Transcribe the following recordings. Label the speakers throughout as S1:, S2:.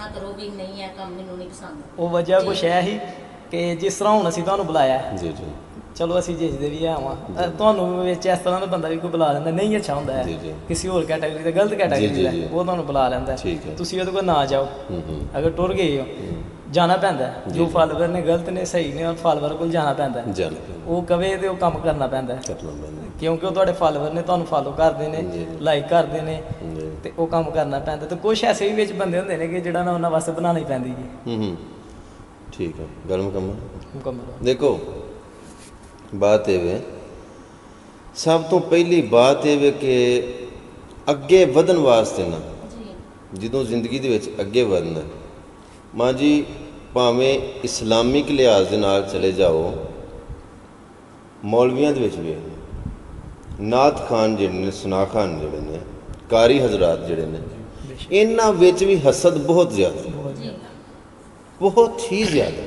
S1: मना करो भी नहीं है काम मैनू नहीं पसंद।
S2: वो वजह कुछ है ही कि जिस तरह हुण असीं तुहानूं बुलाया
S3: जी जी
S2: चलो असीं जिसदे भी है वां तुहानूं विच इस तरह दा बंदा भी कोई बुला लैंदा नहीं अच्छा हुंदा है
S3: जी।
S2: किसी होर कैटेगरी दा गलत कैटेगरी दा वो तुहानूं बुला लैंदा
S3: ठीक है।
S2: तुसीं ओहदे कोल ना जाओ अगर टुर गए हो जाना पैंदा जो फॉलोवर ने गलत ने सही ने फॉलोवर कोल जाना पैंदा वो कवे ते वो कम करना पैंदा क्योंकि वो तुहाडे फॉलोवर ने तुहानूं फॉलो करदे ने लाइक करदे ने ते वो कम करना पैंदा ते कुछ ऐसे भी विच बंदे हुंदे ने कि जेह्ड़ा ना उन्हां वास्ते बनानी पैंदी जी।
S3: ठीक है गल मुकम्मल
S2: मुकम्मल।
S3: देखो बात ये सब तो पहली बात ये कि अगे वधन वास्ते ना जो जिंदगी दे विच अगे वधना मां जी भावें इस्लामिक लिहाज दे नाल चले जाओ मौलवियां दे विच भी नात खान जिहड़े ने सुना खान जिहड़े ने कारी हजरात जिहड़े ने इन्हां विच भी हसद बहुत ज़्यादा बहुत ही ज़्यादा।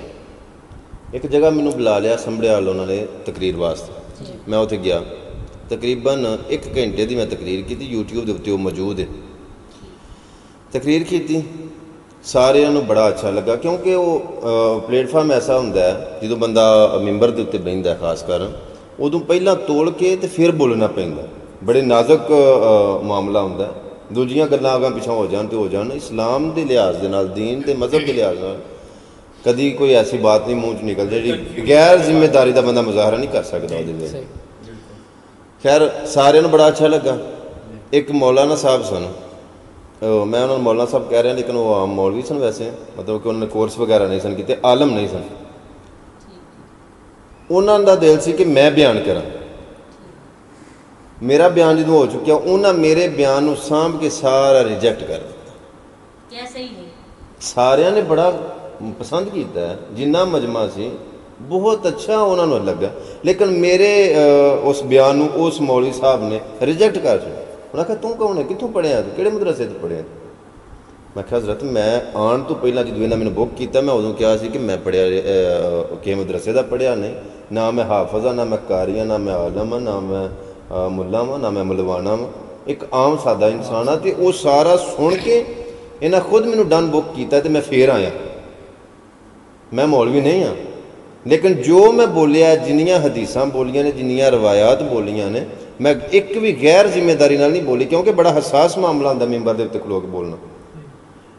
S3: एक जगह मैनू बुला लिया संभड़ियाल उन्होंने तकरीर वास्ते मैं उत्थे गया तकरीबन 1 घंटे की मैं तकरीर की यूट्यूब के उत्ते मौजूद है तकरीर की सारिਆਂ ਨੂੰ बड़ा अच्छा लगा क्योंकि वो प्लेटफार्म ऐसा होंदा है जो बंदा मैंबर के उत्ते बहिंदा है खास कर उदों पहला तोड़ के तो फिर बोलना पैंदा बड़े नाजुक मामला होंदा दूजियां गल्लां अगां पिछां हो जान तो हो जान इस्लाम के लिहाज के नाल दीन के मजहब के लिहाज नाल कभी कोई ऐसी बात नहीं मूँह च निकलती जी गैर जिम्मेदारी का बंदा मुजाहरा नहीं कर सकता वो। खैर सारे बड़ा अच्छा लगा। एक मौलाना साहब सन मैं उन्होंने मौलाना साहब कह रहा लेकिन वो आम मौलवी सन वैसे मतलब कि उन्होंने कोर्स वगैरह नहीं सन किए आलम नहीं सन उन्होंने दिल से कि मैं बयान करा मेरा बयान जो हो चुका उन्होंने मेरे बयान को सांभ के सारा रिजैक्ट कर दिता। सारिया ने बड़ा पसंद किया जिन्ना मजमा से बहुत अच्छा उन्होंने लगा लेकिन मेरे उस बयान उस मौलवी साहब ने रिजैक्ट कर दिया। उन्हें आखिया तू कौन है कितों पढ़िया तू किहड़े मदरसे तो पढ़िया मैं आखिया हज़रत मैं आने तो पहला जो इन्होंने मैंने बुक किया मैं उदों कहा कि मैं पढ़िया कि मदरसे का पढ़िया नहीं ना मैं हाफज़ हाँ ना मैं कारी हाँ ना मैं आलम हाँ ना मैं मुला हाँ ना मैं मलवाना हाँ एक आम सादा इंसान हाँ तो वो सारा सुन के इन्हें खुद मैंने डन बुक किया तो मैं फिर आया मैं मौलवी नहीं हाँ लेकिन जो मैं बोलिया जिन्नियां हदीसां बोलियां ने जिन्नियां रवायात बोलियां ने मैं एक भी गैर जिम्मेदारी नाल नहीं बोली क्योंकि बड़ा हसास मामला होंदा मैंबर दे उत्ते खलो के बोलना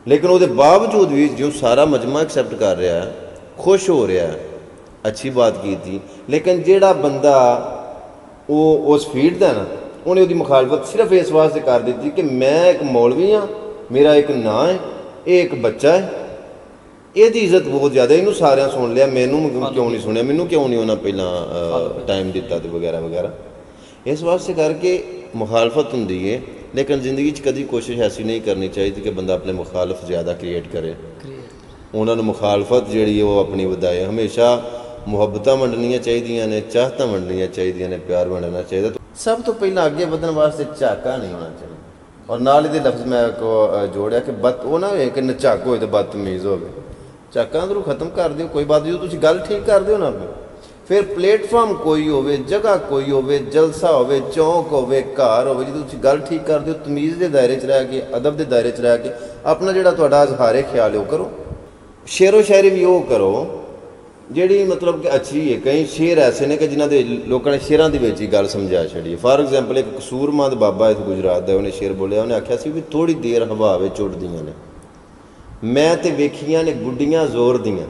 S3: लेकिन उसके बावजूद भी जो सारा मजमा एक्सैप्ट कर रहा है खुश हो रहा है अच्छी बात की थी लेकिन जेड़ा बंदा वो उस फील्ड का ना उन्हें उसकी मुखालफत सिर्फ इस वास्ते कर दी कि मैं एक मौलवी हाँ मेरा एक नां है ये एक बच्चा है ਇਹਦੀ इज्जत बहुत ज़्यादा इनू सारे सुन लिया मैनू क्यों नहीं सुनिया मैनू क्यों नहीं उन्हें पहला टाइम दिता तो वगैरह वगैरह इस वास्ते करके मुखालफत होंदी है लेकिन जिंदगी कभी कोशिश ऐसी नहीं करनी चाहिए कि बंदा अपने मुखालफ ज़्यादा क्रिएट करे उन्होंने मुखालफत जी वो अपनी वधाए हमेशा मुहब्बत वंडनियाँ चाहिए ने चाहत वंडनियाँ चाहिए ने प्यार वंडना चाहिए तो सब तो पहला अगे बढ़ने वास्ते झाका नहीं होना चाहिए और नाल ये लफ्ज़ मैं जोड़िया कि बद वो ना हो कि नझाक हो तो बदतमीज़ हो झाका अंदरों खत्म कर दो कोई बात जो तुम गल ठीक कर दो ना फिर प्लेटफॉर्म कोई हो जगह कोई हो जलसा हो चौंक हो घर हो जो तुम गल ठीक कर दो तमीज़ के दायरे च रह के अदब के दायरे च रह के अपना जोड़ा थोड़ा इजहारे ख्याल है वो करो शेरो शायरी भी वो करो जी मतलब कि अच्छी है कई शेर ऐसे ने कि जिन्होंने लोगों ने शेरों की ही गल समझा छड़ी फॉर एग्जाम्पल एक कसूरमंद बाबा इस गुजरात का उन्हें शेर बोलिया उन्हें आख्या सी भी थोड़ी देर हवा उड़दियाँ ने मैं तो वेखियां ने गुड्डियां जोर दियां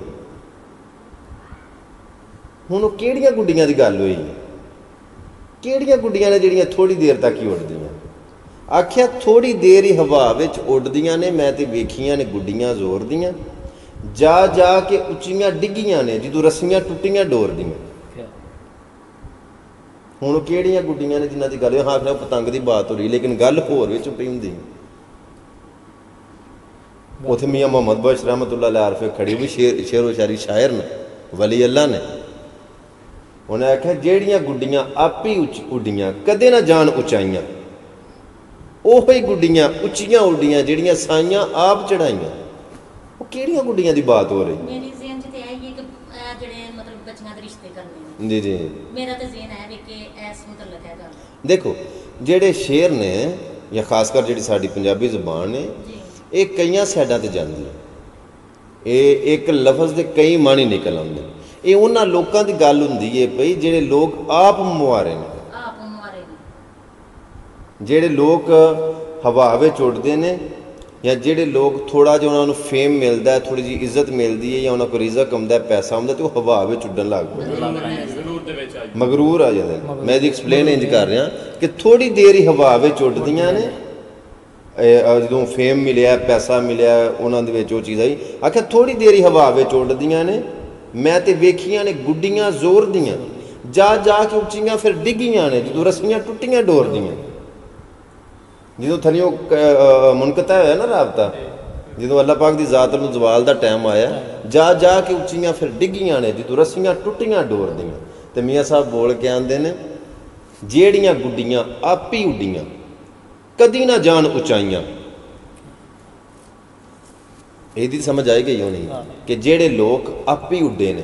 S3: हुण वो किहड़ियां गुड्डियां की गल हुई किहड़ियां गुड्डियां ने जिहड़ियां थोड़ी देर तक ही उड़दियां आख्या थोड़ी देर ही हवा उड़दियां ने मैं तो वेखियां ने गुड्डियां जोर दियां जा जा के उच्चियां डिग्गियां ने जो रस्सियां टुटियां डोर दियां हुण किहड़ियां गुड्डियां ने जिन्हां दी गल हाँ आखना पतंग की बात हो रही लेकिन गल होर विच पई हुंदी उत्थे मियाँ मोहम्मद बख्श रहमतुल्लाह अलैह आरफे खड़ी भी शेरो शायरी शायर ने वली अल्लाह ने उन्हें आख्या जेड़ियां गुड्डियां आप ही उड्डियां कदे ना जान उचाइयां ओही गुड्डियां उच्चियां उड्डियां जेड़ियां साइयां आप चढ़ाइयां वो केड़ियां गुड्डियां दी बात हो रही
S1: मेरी ज़हन च ते है कि जेड़े मतलब बच्चियां दे रिश्ते करने
S3: जी जी
S1: मेरा तो ज़हन है भी कि इस मुतल्लक है गल
S3: देखो जेड़े शेर ने या खासकर जिहड़ी साडी पंजाबी ज़ुबान ने ये कई साइडों ते जांदी है ਇਹ ਇੱਕ ਲਫ਼ਜ਼ ਦੇ ਕਈ ਮਾਣੀ ਨਿਕਲ ਆਉਂਦੇ। ਇਹ ਉਹਨਾਂ ਲੋਕਾਂ ਦੀ ਗੱਲ ਹੁੰਦੀ ਹੈ ਭਈ ਜਿਹੜੇ ਲੋਕ ਆਪ ਮੁਹਾਰੇ ਨੇ, ਜਿਹੜੇ ਲੋਕ ਹਵਾ ਵਿੱਚ ਉੱਡਦੇ ਨੇ, ਜਾਂ ਜਿਹੜੇ ਲੋਕ ਥੋੜ੍ਹਾ ਜਿਹਾ ਉਹਨਾਂ ਨੂੰ ਫੇਮ ਮਿਲਦਾ, ਥੋੜ੍ਹੀ ਜਿਹੀ ਇੱਜ਼ਤ ਮਿਲਦੀ ਹੈ, ਜਾਂ ਉਹਨਾਂ ਕੋਲ ਰਿਜ਼ਕ ਆਉਂਦਾ, ਪੈਸਾ ਆਉਂਦਾ, ਤੇ ਉਹ ਹਵਾ ਵਿੱਚ ਉੱਡਣ ਲੱਗ ਪੈਂਦੇ, ਮਗਰੂਰ ਆ ਜਾਂਦੇ। ਮੈਂ ਇਹਦੀ ਐਕਸਪਲੇਨ ਇੰਜ ਕਰ ਰਿਹਾ ਕਿ ਥੋੜ੍ਹੀ ਦੇਰ ਹੀ ਹਵਾ ਵਿੱਚ ਉੱਡਦੀਆਂ ਨੇ, ਜਦੋਂ ਫੇਮ ਮਿਲਿਆ, ਪੈਸਾ ਮਿਲਿਆ, ਉਹਨਾਂ ਦੇ ਵਿੱਚ ਉਹ ਚੀਜ਼ ਆਈ, ਆਖਿਆ ਥੋੜ੍ਹੀ ਦੇਰ ਹੀ ਹਵਾ ਵਿੱਚ ਉੱਡਦੀਆਂ ਨੇ। ਮੈਂ ਤੇ ਵੇਖੀਆਂ ਨੇ ਗੁੱਡੀਆਂ ਜ਼ੋਰ ਦੀਆਂ, ਜਾ ਜਾ ਕੇ ਉੱਚੀਆਂ ਫਿਰ ਡਿੱਗੀਆਂ ਨੇ, ਜਦੋਂ ਰੱਸੀਆਂ ਟੁੱਟੀਆਂ ਡੋਰ ਦੀਆਂ, ਜਦੋਂ ਥੱਲਿਓਂ ਮੁਨਕਤਾ ਹੋਇਆ ਨਾ ਰਾਬਤਾ, ਜਦੋਂ ਅੱਲਾਹ ਪਾਕ ਦੀ ਜ਼ਾਤ ਨੂੰ ਜ਼ਵਾਲ ਦਾ ਟਾਈਮ ਆਇਆ, ਜਾ ਜਾ ਕੇ ਉੱਚੀਆਂ ਫਿਰ ਡਿੱਗੀਆਂ ਨੇ, ਜਦੋਂ ਰੱਸੀਆਂ ਟੁੱਟੀਆਂ ਡੋਰ ਦੀਆਂ। ਤੇ ਮੀਆਂ ਸਾਹਿਬ ਬੋਲ ਕੇ ਆਉਂਦੇ ਨੇ, ਜਿਹੜੀਆਂ ਗੁੱਡੀਆਂ ਆਪ ਹੀ ਉੱਡੀਆਂ, ਕਦੀ ਨਾ ਜਾਣ ਉਚਾਈਆਂ। ਇਹਦੀ ਸਮਝ ਆਈ ਗਈ ਹੋਣੀ ਕਿ ਜਿਹੜੇ ਲੋਕ ਆਪ ਹੀ ਉੱਡੇ ਨੇ,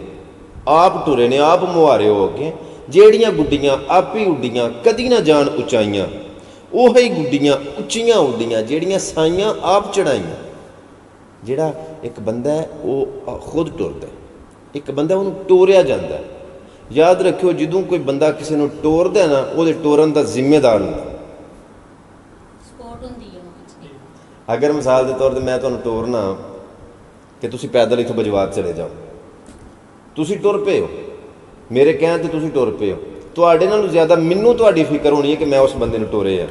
S3: ਆਪ ਟੁਰੇ ਨੇ, ਆਪ ਮੁਹਾਰੇ ਹੋ ਕੇ, ਜਿਹੜੀਆਂ ਗੁੱਡੀਆਂ ਆਪ ਹੀ ਉੱਡੀਆਂ, ਕਦੀ ਨਾ ਜਾਣ ਉਚਾਈਆਂ, ਉਹੀ ਗੁੱਡੀਆਂ ਉੱਚੀਆਂ ਉੱਡੀਆਂ ਜਿਹੜੀਆਂ ਸਾਈਆਂ ਆਪ ਚੜਾਈਆਂ। ਜਿਹੜਾ ਇੱਕ ਬੰਦਾ ਹੈ ਉਹ ਖੁਦ ਟੁਰਦਾ, ਇੱਕ ਬੰਦਾ ਉਹਨੂੰ ਟੋਰਿਆ ਜਾਂਦਾ। ਯਾਦ ਰੱਖਿਓ, ਜਦੋਂ ਕੋਈ ਬੰਦਾ ਕਿਸੇ ਨੂੰ ਟੋਰਦਾ ਨਾ, ਉਹਦੇ ਟੋਰਨ ਦਾ ਜ਼ਿੰਮੇਦਾਰ ਹੁੰਦਾ। ਅਗਰ ਮਿਸਾਲ ਦੇ ਤੌਰ 'ਤੇ ਮੈਂ ਤੁਹਾਨੂੰ ਟੋਰਨਾ ਕਿ ਤੁਸੀਂ ਪੈਦਲ ਇੱਥੋਂ ਬਜਵਾਤ ਚਲੇ ਜਾਓ, ਤੁਸੀਂ ਟੁਰ ਪਏ ਹੋ, ਮੇਰੇ ਕਹਿਣ 'ਤੇ ਤੁਸੀਂ ਟੁਰ ਪਏ ਹੋ, ਤੁਹਾਡੇ ਨਾਲੋਂ ਜ਼ਿਆਦਾ ਮੈਨੂੰ ਤੁਹਾਡੀ ਫਿਕਰ ਹੋਣੀ ਹੈ ਕਿ ਮੈਂ ਉਸ ਬੰਦੇ ਨੂੰ ਟੋਰਿਆ।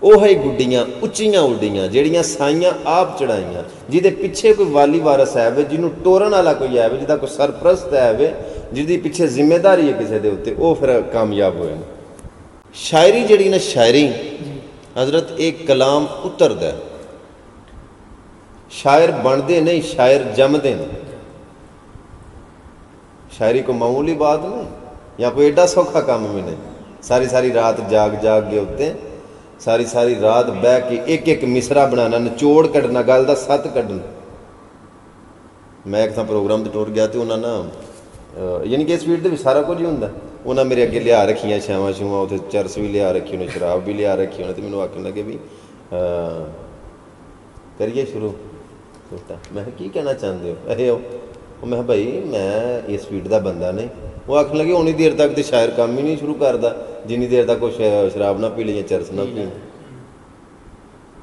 S3: ਉਹ ਹੀ ਗੁੱਡੀਆਂ ਉੱਚੀਆਂ ਉੱਡੀਆਂ ਜਿਹੜੀਆਂ ਸਾਈਆਂ ਆਪ ਚੜਾਈਆਂ, ਜਿਹਦੇ ਪਿੱਛੇ ਕੋਈ ਵਾਲੀ ਵਾਰਸ ਹੈ ਵੇ, ਜਿਹਨੂੰ ਟੋਰਨ ਵਾਲਾ ਕੋਈ ਹੈ ਵੇ, ਜਿਹਦਾ ਕੋਈ ਸਰਪ੍ਰਸਤ ਹੈ ਵੇ, ਜਿਹਦੀ ਪਿੱਛੇ ਜ਼ਿੰਮੇਦਾਰੀ ਹੈ ਕਿਸੇ ਦੇ ਉੱਤੇ, ਉਹ ਫਿਰ ਕਾਮਯਾਬ ਹੋਏ ਨੇ। ਸ਼ਾਇਰੀ ਜਿਹੜੀ ਨਾ, ਸ਼ਾਇਰੀ ਹਜ਼ਰਤ ਇੱਕ ਕਲਾਮ ਉਤਰਦਾ, ਸ਼ਾਇਰ ਬਣਦੇ ਨਹੀਂ, ਸ਼ਾਇਰ ਜੰਮਦੇ ਨੇ। शायरी को मामूली बात नहीं, या कोई एडा सौखा काम भी नहीं। सारी सारी रात जाग जाग के उत्ते, सारी सारी रात बह के एक एक मिसरा बनाना, निचोड़ कढ़ना, गल का सत्त कढ़ना। मैं एक प्रोग्राम तो टुर गया तो उन्होंने ना यानी कि इस फील्ड भी सारा कुछ ही होंगे। उन्हें मेरे अगे लिया रखियाँ छावां छूवां, उत्थे चरस भी लिया रखी, उन्हें शराब भी लिया रखी, उन्हें तो मैंने आखन लगे भी करिए शुरू। मैं की कहना चाहते हो? अरे मैं भाई मैं इस फील्ड का बंदा नहीं। वो आखन लगे उन्नी देर तक तो शायर काम ही नहीं शुरू करता जिन्नी देर तक कुछ शराब ना पी ली, चरस ना पी।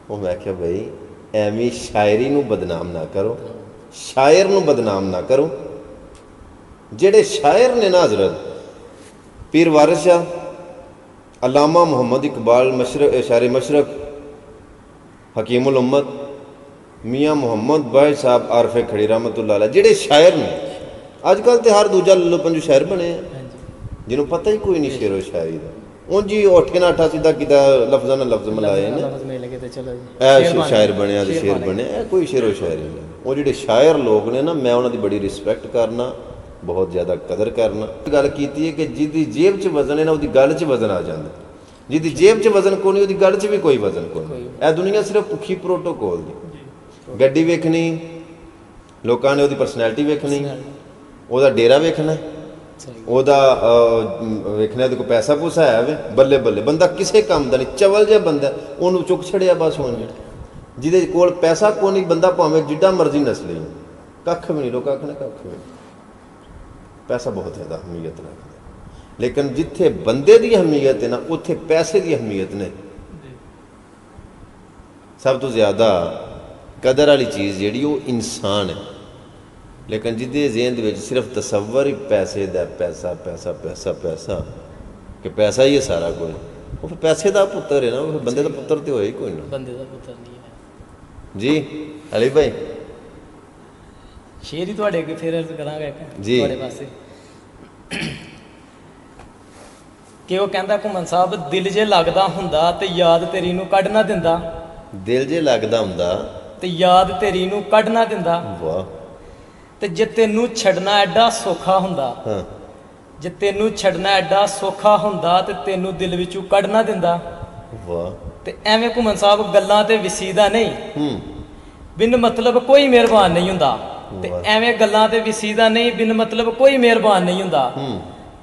S3: वो मैं क्या भाई एवं शायरी नूं बदनाम ना करो, शायर नूं बदनाम ना करो। जेड़े शायर ने ना हज़रत पीर वारिस शाह, अल्लामा मुहम्मद इकबाल शायर मशरक, हकीमुल उम्मत मियाँ मुहम्मद बाहिर साहब आरफे खड़ी रहमतुल्लाह अलैह, जेड़े शायर ने अजकल तो हर दूजा लल्लो पंजू शायर बने हैं जिन्हों पता ही कोई नहीं शेरो शायरी का। उन जी उठ के ना अठा सीधा कि लफ्ज़ा ना लफ्ज़ मिलाए ना शायर बने शेर बने, कोई शेरो शायरी नहीं। वो जेडे शायर लोग ने ना, मैं उन्होंने बड़ी रिस्पैक्ट करना, बहुत ज़्यादा कदर करना। गल की है कि जिहदी जेब च वजन है ना, उसकी गल च वजन आ जाता, जिहदी जेब च वजन कोई नहीं, उसकी गल च भी कोई वजन कोई नहीं। यह दुनिया सिर्फ भुखी प्रोटोकॉल दी, गड्डी वेखनी, लोगों ने उसकी परसनैलिटी वेखनी, ਉਹਦਾ डेरा वेखना, ਉਹਦਾ वेखना ਉਹਦੇ ਕੋਲ पैसा पूसा है वे, बल्ले बल्ले बंदा किसी काम का नहीं, चवल जिहा बंदा उन्होंने चुक छड़िया बस। होने जिहदे कोल पैसा कोई नहीं, बंदा भावें जिड्डा मर्जी नस्ली, कख भी नहीं, लोग आखने कख भी। पैसा बहुत ज़्यादा अहमियत रखता, लेकिन जिथे बंदे की अहमियत है ना, उत्थे पैसे की अहमियत नहीं। सब तो ज़्यादा कदर वाली चीज़ जिहड़ी वो इंसान है, लेकिन जिहदे ज़हन दे विच सिर्फ तसव्वुर ही पैसे दा, पैसा पैसा पैसा पैसा कि पैसा ही है सारा कुछ, वो फिर पैसे का पुत्र है ना, वो बंदे का पुत्र तो होया ही कोई ना,
S2: बंदे का पुत्र नहीं है
S3: जी। अली भाई
S2: शेर ही तुहाडे अगे फिर अर्ज करांगा एक
S3: जी
S2: तुहाडे पासे कि वो कहंदा घुमन साहब, दिल जे लगदा हुंदा ते याद तेरी नूं कढ ना दिंदा,
S3: दिल जे लगदा हुंदा
S2: ते याद तेरी नूं कढ ना दिंदा,
S3: वाह।
S2: ते जे तेनू छड़ना एडा सौखा हुंदा,
S3: हाँ
S2: जे तेनू छड़ना एडा सौखा हुंदा ते तेनू दिल विचों कढ ना दिंदा,
S3: वाह।
S2: ते एवें घुमन साहब गल्लां ते विसीदा नहीं, बिन मतलब कोई मेहरबान नहीं हुंदा, ते एवें गल्लां ते विसीदा नहीं, बिन मतलब कोई मेहरबान नहीं हुंदा,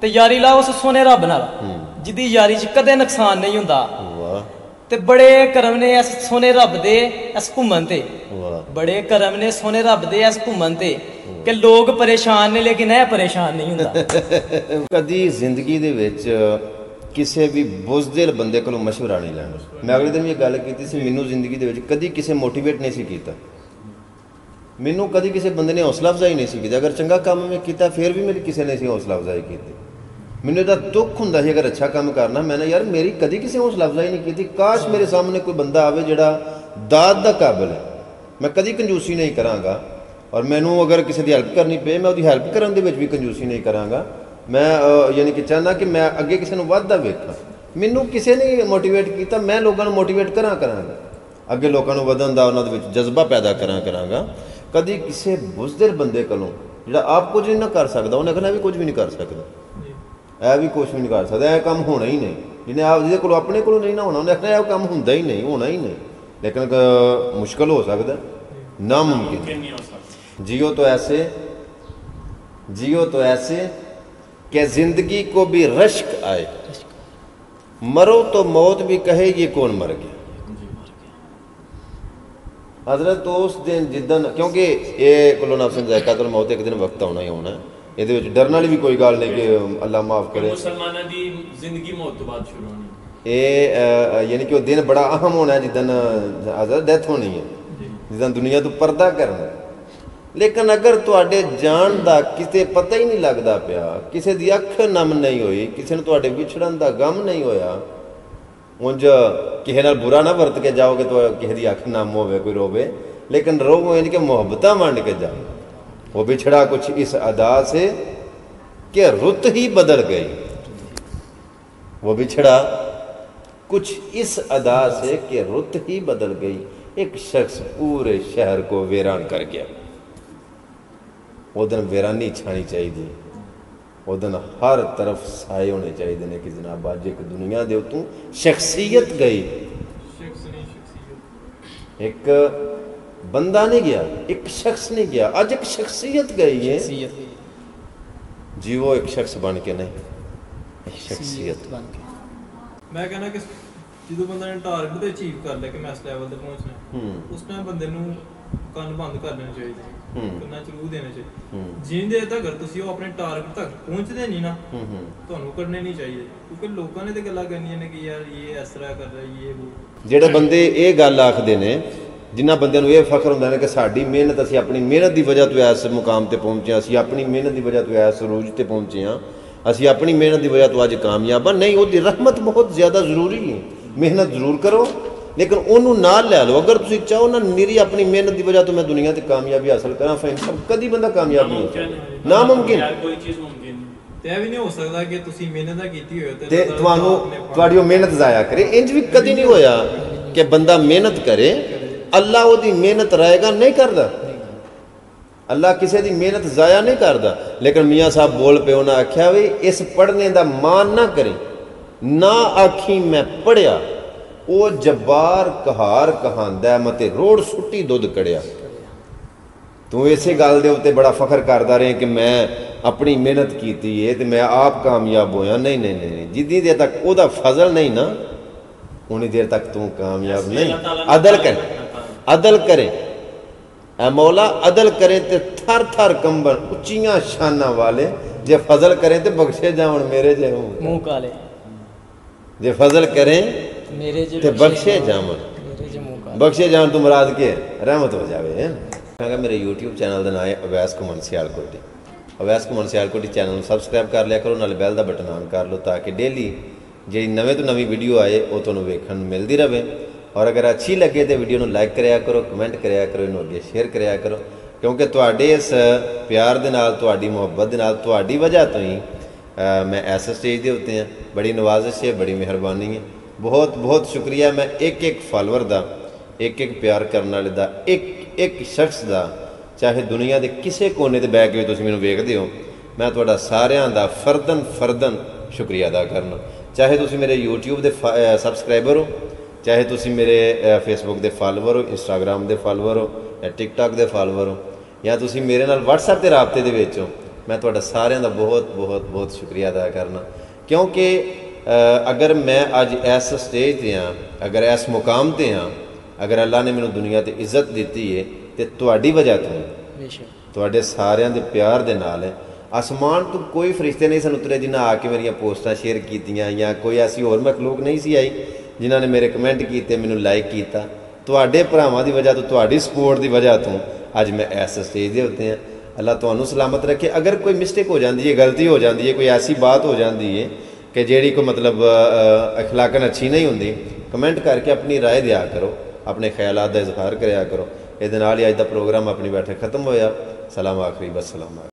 S2: ते यारी ला उस सोने रब नाल जिहदी यारी च कदे नुकसान नहीं हुंदा, ਤੇ ਬੜੇ ਕਰਮ ਨੇ ਇਸ ਸੋਹਣੇ ਰੱਬ ਦੇ ਇਸ ਘੁੰਮਣ ਤੇ
S3: ਵਾਹ
S2: ਬੜੇ ਕਰਮ ਨੇ ਸੋਹਣੇ ਰੱਬ ਦੇ ਇਸ ਘੁੰਮਣ ਤੇ ਕਿ ਲੋਕ ਪਰੇਸ਼ਾਨ ਨੇ ਲੇਕਿਨ ਇਹ ਪਰੇਸ਼ਾਨ ਨਹੀਂ ਹੁੰਦਾ।
S3: ਕਦੀ ਜ਼ਿੰਦਗੀ ਦੇ ਵਿੱਚ ਕਿਸੇ ਵੀ ਬੁਜ਼ਦਿਲ ਬੰਦੇ ਕੋਲੋਂ ਮਸ਼ਵਰਾ ਨਹੀਂ ਲੈਣਾ। ਮੈਂ ਅਗਲੇ ਦਿਨ ਵੀ ਇਹ ਗੱਲ ਕੀਤੀ ਸੀ, ਮੈਨੂੰ ਜ਼ਿੰਦਗੀ ਦੇ ਵਿੱਚ ਕਦੀ ਕਿਸੇ ਮੋਟੀਵੇਟ ਨਹੀਂ ਸੀ ਕੀਤਾ, ਮੈਨੂੰ ਕਦੀ ਕਿਸੇ ਬੰਦੇ ਨੇ ਹੌਸਲਾ ਅਫਜ਼ਾਈ ਨਹੀਂ ਸੀ ਕੀਤੀ। ਅਗਰ ਚੰਗਾ ਕੰਮ ਮੈਂ ਕੀਤਾ ਫਿਰ ਵੀ ਮੇਰੀ ਕਿਸੇ ਨੇ ਸੀ ਹੌਸਲਾ ਅਫਜ਼ਾਈ ਕੀਤੀ। ਮੈਨੂੰ ਇਹਦਾ ਦੁੱਖ ਹੁੰਦਾ ਸੀ ਅਗਰ ਅੱਛਾ ਕੰਮ ਕਰਨਾ, ਮੈਂ ਨਾ ਯਾਰ ਮੇਰੀ ਕਦੀ ਕਿਸੇ ਹੌਸਲਾ ਅਫਜ਼ਾਈ ਨਹੀਂ ਕੀਤੀ। ਕਾਸ਼ ਮੇਰੇ ਸਾਹਮਣੇ ਕੋਈ ਬੰਦਾ ਆਵੇ ਜਿਹੜਾ ਦਾਤ ਦਾ ਕਾਬਿਲ ਹੈ। ਮੈਂ ਕਦੀ ਕੰਜੂਸੀ ਨਹੀਂ ਕਰਾਂਗਾ, ਔਰ ਮੈਨੂੰ ਅਗਰ ਕਿਸੇ ਦੀ ਹੈਲਪ ਕਰਨੀ ਪਏ ਮੈਂ ਉਹਦੀ ਹੈਲਪ ਕਰਨ ਦੇ ਵਿੱਚ ਵੀ ਕੰਜੂਸੀ ਨਹੀਂ ਕਰਾਂਗਾ। ਮੈਂ ਯਾਨੀ ਕਿ ਚਾਹੁੰਦਾ ਕਿ ਮੈਂ ਅੱਗੇ ਕਿਸੇ ਨੂੰ ਵੱਧਦਾ ਵੇਖਾਂ। ਮੈਨੂੰ ਕਿਸੇ ਨੇ ਮੋਟੀਵੇਟ ਕੀਤਾ, ਮੈਂ ਲੋਕਾਂ ਨੂੰ ਮੋਟੀਵੇਟ ਕਰਾਂਗਾ, ਅੱਗੇ ਲੋਕਾਂ ਨੂੰ ਵਧਣ ਦਾ ਉਹਨਾਂ ਦੇ ਵਿੱਚ ਜਜ਼ਬਾ ਪੈਦਾ ਕਰਾਂਗਾ। ਕਦੀ ਕਿਸੇ ਬੁਜ਼ਦਿਲ ਬੰਦੇ ਕੋਲੋਂ ਜਿਹੜਾ ਆਪ ਕੁਝ ਨਹੀਂ ਨਾ ਕਰ ਸਕਦਾ, ਉਹਨੇ ਕਹਿਣਾ ਵੀ ਕੁਝ ਵੀ ਨਹੀਂ ਕਰ ਸਕਦਾ, ਇਹ ਵੀ ਕੁਝ ਵੀ ਨਹੀਂ ਕਰ ਸਕਦਾ, ਇਹ ਕੰਮ ਹੋਣਾ ਹੀ ਨਹੀਂ। ਜਿਹਨੇ ਆਪ ਜਿਹਦੇ ਕੋਲੋਂ ਆਪਣੇ ਕੋਲੋਂ ਨਹੀਂ ਨਾ ਹੋਣਾ, ਉਹਨੇ ਆਖਣਾ ਇਹ ਕੰਮ ਹੁੰਦਾ ਹੀ ਨਹੀਂ, ਹੋਣਾ ਹੀ ਨਹੀਂ। ਲੇਕਿਨ ਮੁਸ਼ਕਿਲ ਹੋ ਸਕਦਾ, नामुमकिन। जियो तो ऐसे कि जिंदगी को भी रश्क आए, मरो तो मौत भी कहे ये कौन मर गया। हजरत तो उस दिन जिदन, क्योंकि ये कुल्लु नफ्सिन ज़ायक़ातुल मौत एक दिन वक्त आना ही होना है, ਇਹਦੇ ਵਿੱਚ ਡਰਨ ਵਾਲੀ ਵੀ ਕੋਈ ਗੱਲ ਨਹੀਂ ਕਿ ਅੱਲਾ ਮਾਫ ਕਰੇ।
S4: ਮੁਸਲਮਾਨਾਂ ਦੀ ਜ਼ਿੰਦਗੀ ਮੌਤ ਤੋਂ ਬਾਅਦ ਸ਼ੁਰੂ ਹੋਣੀ,
S3: ਇਹ ਯਾਨੀ ਕਿ ਉਹ ਦਿਨ ਬੜਾ ਅਹਿਮ ਹੋਣਾ ਜਿੱਦਨ ਹਜ਼ਰਤ ਡੈਥ ਹੋਣੀ ਹੈ, ਜਿੱਦਨ ਦੁਨੀਆ ਤੋਂ ਪਰਦਾ ਕਰਨਾ। ਲੇਕਿਨ ਅਗਰ ਤੁਹਾਡੇ ਜਾਣ ਦਾ ਕਿਤੇ ਪਤਾ ਹੀ ਨਹੀਂ ਲੱਗਦਾ ਪਿਆ, ਕਿਸੇ ਦੀ ਅੱਖ ਨਮ ਨਹੀਂ ਹੋਈ, ਕਿਸੇ ਨੂੰ ਤੁਹਾਡੇ ਵਿਛੜਨ ਦਾ ਗਮ ਨਹੀਂ ਹੋਇਆ, ਉਂਝ ਕਿਸੇ ਨਾਲ ਬੁਰਾ ਨਾ ਵਰਤ ਕੇ ਜਾਓਗੇ ਤਾਂ ਕਿਸੇ ਦੀ ਅੱਖ ਨਮ ਹੋਵੇ, ਕੋਈ ਰੋਵੇ, लेकिन रोगो यानी कि मोहब्बत मांड के जाओ। वो बिछड़ा कुछ इस अदा से कि रुत ही बदल गई, वो बिछड़ा कुछ इस अदा से कि रुत ही बदल गई। एक शख्स पूरे शहर को वीरान कर गया। वो दिन वीरानी छानी चाहिए, वो दिन हर तरफ साए होने चाहिए ने कि जनाब अज एक दुनिया दे उतों शख्सियत गई। एक बंदा नहीं गया, एक शख्स नहीं गया, अज एक शख्सियत गई है। जीवो एक शख्स बन के नहीं, एक शख्सियत बन के।
S4: मैं कहना कि जो बंदा ने टारगेट तो अचीव कर लिया कि मैं इस लेवल तक पहुंचना, उस टाइम बंदे ਨੂੰ ਕੰਨ ਬੰਦ ਕਰ ਲੈਣੇ ਚਾਹੀਦੇ, ਕੰਨਾਂ ਚ ਰੂਹ ਦੇਣੇ ਚਾਹੀਦੇ। ਜਿੰਦੇ ਤੱਕ ਅਗਰ ਤੁਸੀਂ ਉਹ ਆਪਣੇ ਟਾਰਗੇਟ ਤੱਕ ਪਹੁੰਚਦੇ ਨਹੀਂ ਨਾ, ਤੁਹਾਨੂੰ ਕਰਨੇ ਨਹੀਂ ਚਾਹੀਦੇ, ਕਿਉਂਕਿ ਲੋਕਾਂ ਨੇ ਤੇ ਗੱਲਾਂ ਕਰਨੀਆਂ ਨੇ ਕਿ ਯਾਰ ਇਹ ਇਸ ਤਰ੍ਹਾਂ ਕਰ ਰਿਹਾ, ਇਹ ਉਹ।
S3: ਜਿਹੜੇ ਬੰਦੇ ਇਹ ਗੱਲ ਆਖਦੇ ਨੇ, ਜਿਨ੍ਹਾਂ ਬੰਦਿਆਂ ਨੂੰ ਇਹ ਫਖਰ ਹੁੰਦਾ ਨੇ ਕਿ ਸਾਡੀ ਮਿਹਨਤ, ਅਸੀਂ ਆਪਣੀ ਮਿਹਨਤ ਦੀ ਵਜ੍ਹਾ ਤੋਂ ਇਸ ਮੁਕਾਮ ਤੇ ਪਹੁੰਚੇ ਹਾਂ, ਅਸੀਂ ਆਪਣੀ ਮਿਹਨਤ ਦੀ ਵਜ੍ਹਾ ਤੋਂ ਇਸ ਅਰੂਜ ਤੇ ਪਹੁੰਚੇ ਹਾਂ, ਅਸੀਂ ਆਪਣੀ ਮਿਹਨਤ ਦੀ ਵਜ੍ਹਾ ਤੋਂ ਅੱਜ ਕਾਮਯਾਬ ਹਾਂ। ਨਹੀਂ, ਉਹਦੀ ਰਹਿਮਤ ਬਹੁਤ ਜ਼ਿਆਦਾ ਜ਼ਰੂਰੀ ਹੈ। ਮਿਹਨਤ ਜ਼ਰੂਰ ਕਰੋ, लेकिन उन्होंने नाल लै लो। अगर तुम चाहो ना निरी अपनी मेहनत की वजह तो मैं दुनिया से कामयाबी हासिल करा, फिर सब कभी बंदा कामयाब नहीं होता, नामुमकिन।
S4: कोई चीज़ मुमकिन ते भी नहीं हो सकता कि तुसी मेहनत कीती होए
S3: ते तुहानू तुहाडी मेहनत जाया करे। इंज भी कदी नहीं होया कि बंदा मेहनत करे, अल्लाह ओदी मेहनत रायगा नहीं करदा, अल्लाह किसी की मेहनत जाया नहीं करदा। लेकिन मियाँ साहब बोल पे उन्हें आख्या भी इस पढ़ने का मान ना करें, ना आखी मैं पढ़िया, वो जब्बार कहार कहांदा मते रोड़ सुट्टी दुध कड़िया। तू इसे गल दे उत्ते बड़ा फखर करदा रहे कि मैं अपनी मेहनत कीती है ते मैं आप कामयाब होया। नहीं नहीं नहीं, जिन्नी देर तक ओदा फजल नहीं ना, उन्नी देर तक तू कामयाब नहीं। अदल कर, अदल करे ऐ मौला, अदल करे ते थर थर कंबन उच्चियां शाना वाले, जे फजल करें ते बख्शे जावन मेरे जे
S2: मुंह काले,
S3: जे फजल करें
S2: मेरे
S3: ते बख्शे जावन, बख्शे जावन तो मुराद के रहमत हो जावे। मेरे YouTube चैनल का नाम है अवैस घुमन सियालकोटी। अवैस घुमन सियालकोटी चैनल में सबसक्राइब कर लिया करो, नाले बैल का बटन ऑन कर लो ताकि डेली जी नवे तो नवी वीडियो आए वो तुहानूं वेखण मिलती रहे। और अगर अच्छी लगे तो वीडियो नूं लाइक कराया करो, कमेंट कराया करो, इनूं अगे शेयर कराया करो, क्योंकि तुहाडे इस प्यार दे नाल, तुहाडी मुहब्बत दे नाल, तुहाडी वजह तो ही मैं ऐसे स्टेज के उत्ते हैं। बड़ी नवाजिश है, बड़ी मेहरबानी है, बहुत बहुत शुक्रिया। मैं एक एक फॉलोअर का, एक एक प्यार करने वाले का, एक एक शख्स का, चाहे दुनिया के किसी कोने से बह के तुसीं मैनूं वेखदे हो, मैं तुहाडा सारियां दा फरदन फरदन शुक्रिया अदा करना। चाहे तुसीं मेरे YouTube के सबसक्राइबर हो, चाहे तुसीं मेरे फेसबुक के फॉलोअर हो, इंस्टाग्राम के फॉलोअर हो, या टिकटॉक के फॉलोअर हो, या तुसीं मेरे नाल WhatsApp के राबते दे विच हो, मैं तुहाडा सारियां दा बहुत बहुत बहुत शुक्रिया अदा करना। क्योंकि अगर मैं अज इस स्टेज ते हाँ, अगर इस मुकाम ते हाँ, अगर अल्लाह ने मैनू दुनिया ते इज्जत दी है तो तुहाडी वजह तो, तुहाडे सारिਆਂ ਦੇ प्यार दे नाल है। आसमान तो कोई फरिश्ते नहीं सन उतरे जिन्हें आके मेरिया पोस्टां शेयर कीतियां, या कोई ऐसी होर मखलूक नहीं सी आई जिन्होंने मेरे कमेंट किए, मैनू लाइक किया। तुहाडे भरावां दी वजह तो, तुहाडी सपोर्ट की वजह तो अज मैं इस स्टेज के उत्ते हाँ। अल्लाह तुहानू सलामत रखे। अगर कोई मिस्टेक हो जाती है, गलती हो जाती है, कोई ऐसी बात हो जाती है कि जिहड़ी कोई मतलब अखलाकन अच्छी नहीं होंदी, कमेंट करके अपनी राय दिया करो, अपने ख्यालात का इजहार कराया करो। ये अज का प्रोग्राम अपनी बैठक खत्म होया। सलाम आखिरी, बस सलाम।